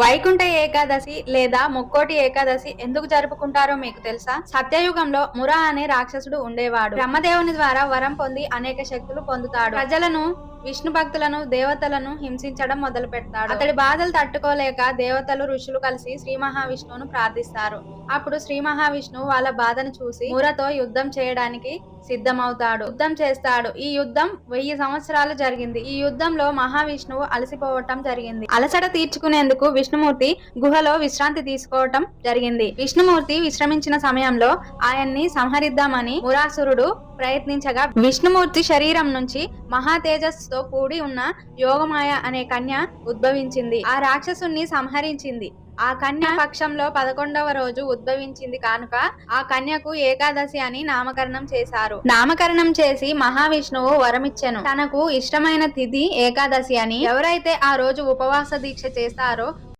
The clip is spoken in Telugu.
వైకుంఠ ఏకాదశి లేదా ముక్కోటి ఏకాదశి ఎందుకు జరుపుకుంటారో మీకు తెలుసా? సత్యయుగంలో ముర అనే రాక్షసుడు ఉండేవాడు. బ్రహ్మదేవుని ద్వారా వరం పొంది అనేక శక్తులు పొందుతాడు. ప్రజలను, విష్ణు భక్తులను, దేవతలను హింసించడం మొదలు పెడతాడు. అతడి బాధలు తట్టుకోలేక దేవతలు, ఋషులు కలిసి శ్రీ మహావిష్ణువును ప్రార్థిస్తారు. అప్పుడు శ్రీ మహావిష్ణువు వాళ్ళ బాధను చూసి మురతో యుద్ధం చేయడానికి సిద్ధమవుతాడు. యుద్ధం చేస్తాడు. ఈ యుద్ధం 1000 సంవత్సరాలు జరిగింది. ఈ యుద్ధంలో మహావిష్ణువు అలసిపోవటం జరిగింది. అలసట తీర్చుకునేందుకు విష్ణుమూర్తి గుహలో విశ్రాంతి తీసుకోవటం జరిగింది. విష్ణుమూర్తి విశ్రమించిన సమయంలో ఆయన్ని సంహరిద్దామని మురాసురుడు ప్రయత్నించగా విష్ణుమూర్తి శరీరం నుంచి మహా తేజస్సుతో కూడి ఉన్న యోగమాయ అనే కన్య ఉద్భవించింది. ఆ రాక్షసుని సంహరించింది. ఆ కన్య పక్షంలో 11వ రోజు ఉద్భవించింది కానుక ఆ కన్యకు ఏకాదశి అని నామకరణం చేశారు. నామకరణం చేసి మహావిష్ణువు వరమిచ్చెను. తనకు ఇష్టమైన తిథి ఏకాదశి అని. ఎవరైతే ఆ రోజు ఉపవాస దీక్ష చేస్తారో